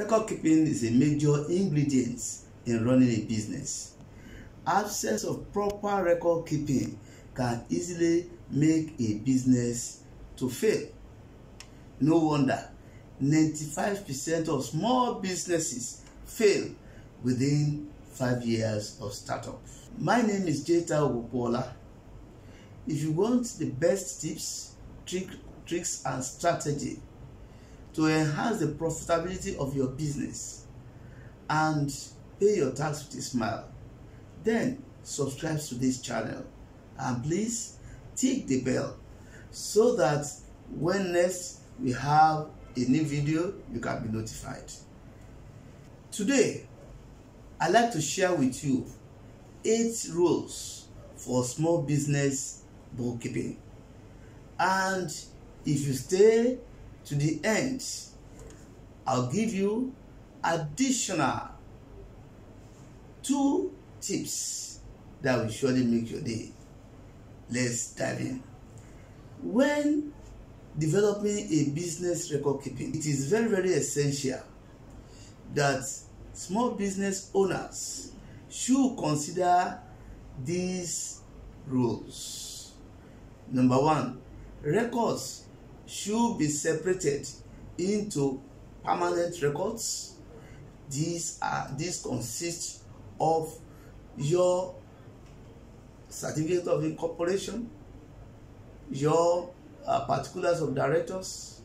Record keeping is a major ingredient in running a business. Absence of proper record keeping can easily make a business to fail. No wonder 95% of small businesses fail within 5 years of startup. My name is Jeta Ogupola. If you want the best tips, tricks and strategy to enhance the profitability of your business and pay your tax with a smile, then subscribe to this channel and please tick the bell so that when next we have a new video, you can be notified. Today, I'd like to share with you 8 rules for small business bookkeeping. And if you stay to the end, I'll give you additional 2 tips that will surely make your day. Let's dive in. When developing a business record keeping, it is very essential that small business owners should consider these rules. Number 1, records should be separated into permanent records. These consist of your certificate of incorporation, your particulars of directors,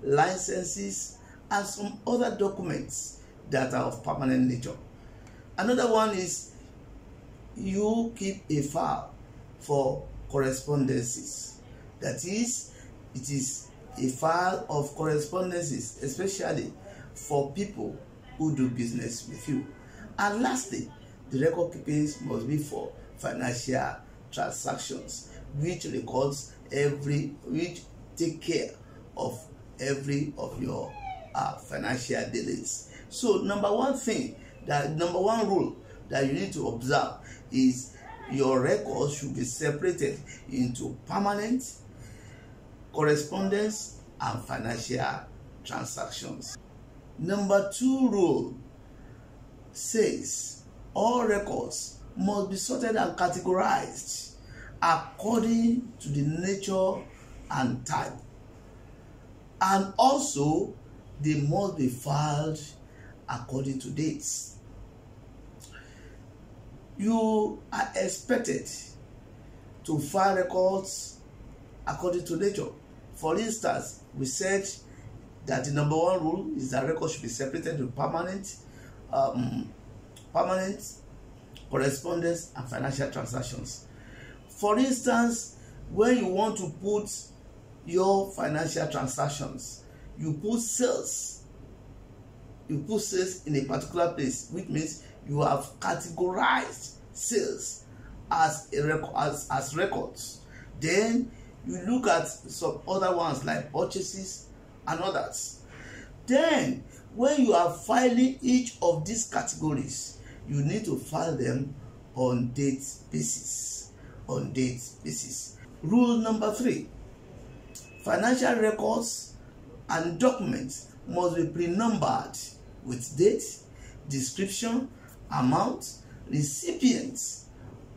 licenses, and some other documents that are of permanent nature. Another one is you keep a file for correspondences. That is, it is a file of correspondences, especially for people who do business with you. And lastly, the record keeping must be for financial transactions, which take care of every of your financial dealings. So number one rule that you need to observe is your records should be separated into permanent, correspondence, and financial transactions. Number 2 rule says all records must be sorted and categorized according to the nature and type, and also they must be filed according to dates. You are expected to file records according to nature. For instance, we said that the number 1 rule is that records should be separated to permanent, correspondence, and financial transactions. For instance, when you want to put your financial transactions, you put sales in a particular place, which means you have categorized sales as records. Then you look at some other ones like purchases and others. Then when you are filing each of these categories, you need to file them on date basis. Rule number 3, financial records and documents must be prenumbered with date, description, amount, recipients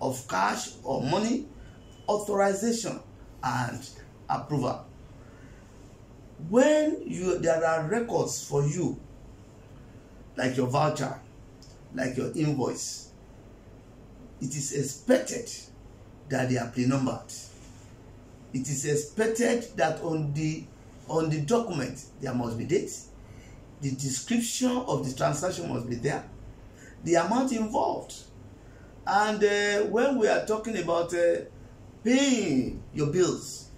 of cash or money, authorization, and approval. When there are records for you, like your voucher, like your invoice, it is expected that they are prenumbered. It is expected that on the document there must be date, the description of the transaction must be there, the amount involved, and when we are talking about paying your bills,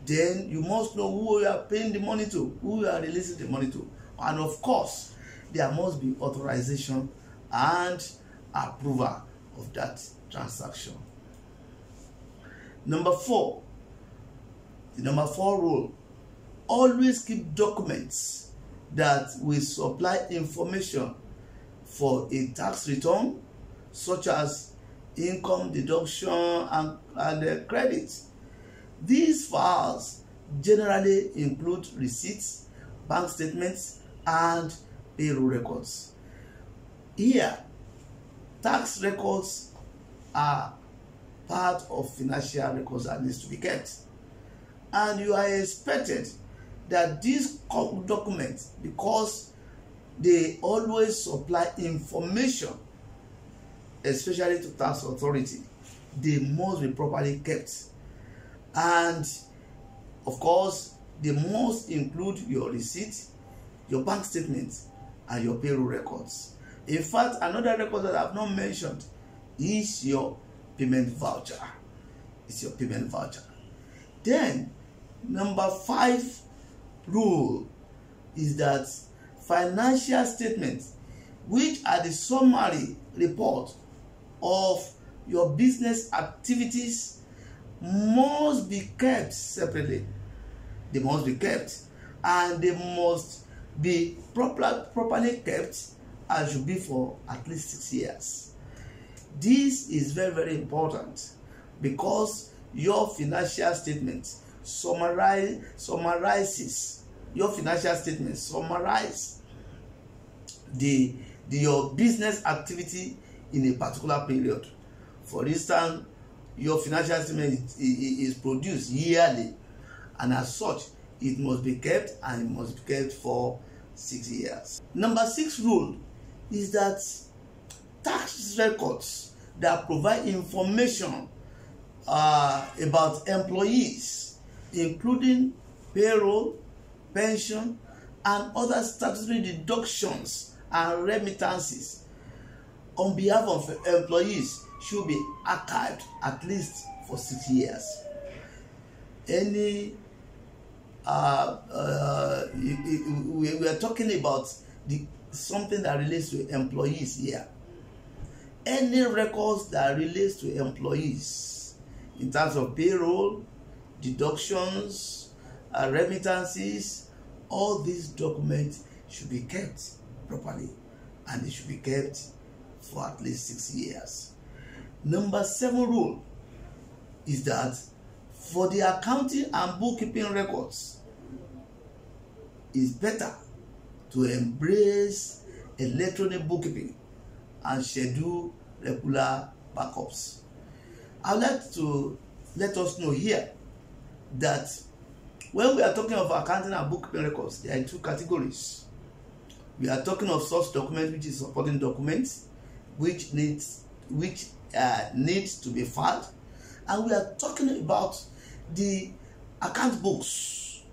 then you must know who you are paying the money to, who you are releasing the money to, and of course there must be authorization and approval of that transaction. Number 4, the number 4 rule: always keep documents that will supply information for a tax return, such as income, deduction, and credit. These files generally include receipts, bank statements, and payroll records. Here, tax records are part of financial records that needs to be kept. And you are expected that these documents, because they always supply information, especially to tax authority, they must be properly kept. And of course, they must include your receipt, your bank statements, and your payroll records. In fact, another record that I have not mentioned is your payment voucher. It's your payment voucher. Then, number 5 rule is that financial statements, which are the summary report of your business activities, must be kept separately. They must be kept, and they must be properly kept, and should be for at least 6 years. This is very, very important, because your financial statement summarizes your financial statement summarize your business activity in a particular period. For instance, your financial statement is produced yearly, and as such, it must be kept, and it must be kept for 6 years. Number 6 rule is that tax records that provide information about employees, including payroll, pension, and other statutory deductions and remittances on behalf of employees, should be archived at least for 6 years. We are talking about something that relates to employees here. Any records that relates to employees in terms of payroll, deductions, remittances, all these documents should be kept properly, and they should be kept for at least 6 years. Number 7 rule is that for the accounting and bookkeeping records, it's better to embrace electronic bookkeeping and schedule regular backups. I would like to let us know here that when we are talking of accounting and bookkeeping records, there are 2 categories. We are talking of source document, which is supporting documents, which needs to be filed, and we are talking about the account books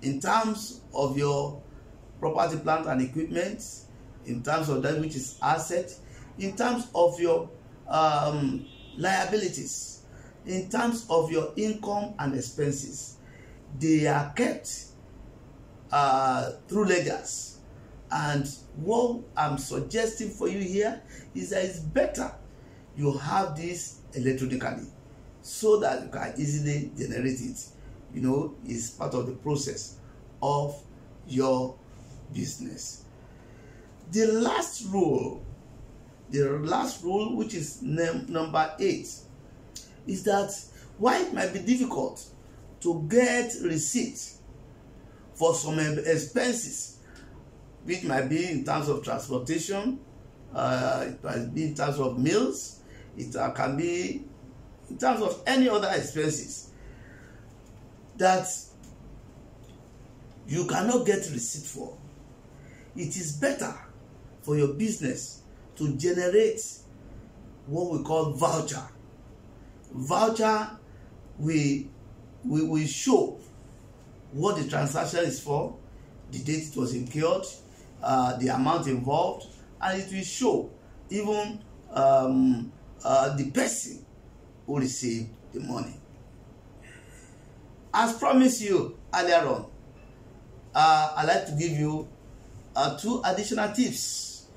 in terms of your property, plant, and equipment, in terms of that which is asset, in terms of your liabilities, in terms of your income and expenses. They are kept through ledgers. And what I'm suggesting for you here is that it's better you have this electronically, so that you can easily generate it. You know, it's part of the process of your business. The last rule, which is number 8, is that while it might be difficult to get receipts for some expenses, which might be in terms of transportation, it might be in terms of meals, it can be in terms of any other expenses that you cannot get receipt for, it is better for your business to generate what we call voucher. Voucher will show what the transaction is for, the date it was incurred, the amount involved, and it will show even the person who received the money. As promised you earlier on, I'd like to give you 2 additional tips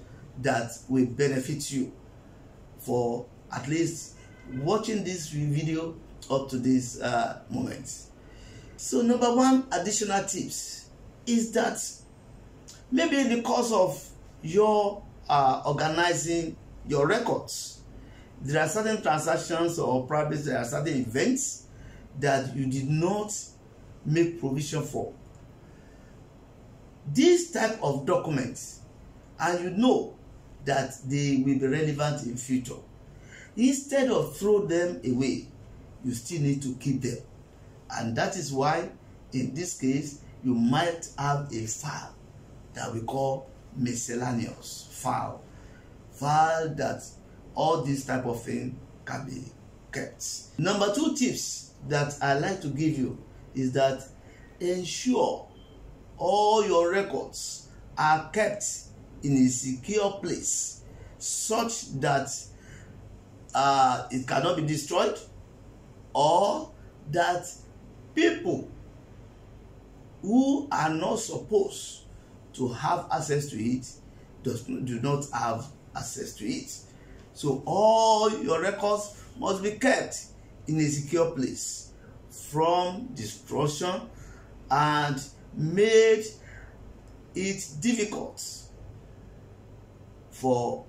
that will benefit you for at least watching this video up to this moment. So number 1 additional tips is that maybe in the course of your organizing your records, there are certain transactions, or probably there are certain events that you did not make provision for. This type of documents, and you know that they will be relevant in future, instead of throw them away, you still need to keep them. And that is why in this case you might have a file that we call miscellaneous file that all this type of thing can be kept. Number 2 tips that I like to give you is that ensure all your records are kept in a secure place such that it cannot be destroyed, or that people who are not supposed to have access to it do not have access to it. So all your records must be kept in a secure place from destruction, and made it difficult for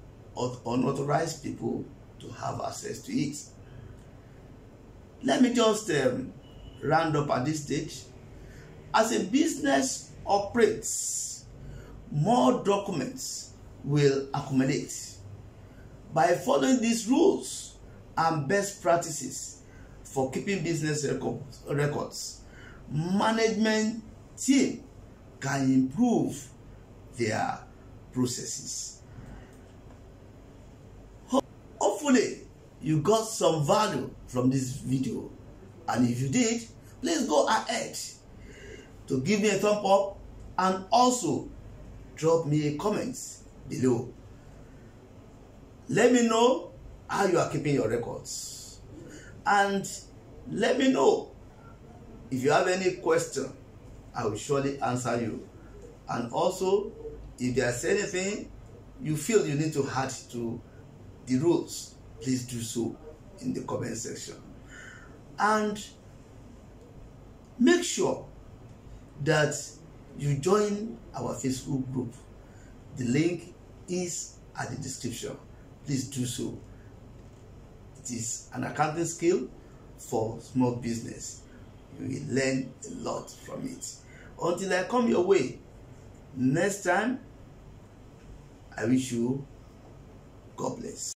unauthorized people to have access to it. Let me just round up at this stage. As a business operates, more documents will accumulate. By following these rules and best practices for keeping business records, management team can improve their processes. Hopefully you got some value from this video, and if you did, please go ahead to give me a thumb up and also drop me a comment below. Let me know how you are keeping your records, and let me know if you have any question. I will surely answer you. And also, if there's anything you feel you need to add to the rules, please do so in the comment section. And make sure that you join our Facebook group. The link is at the description. Please do so. It is an accounting skill for small business. You will learn a lot from it. Until I come your way next time, I wish you God bless.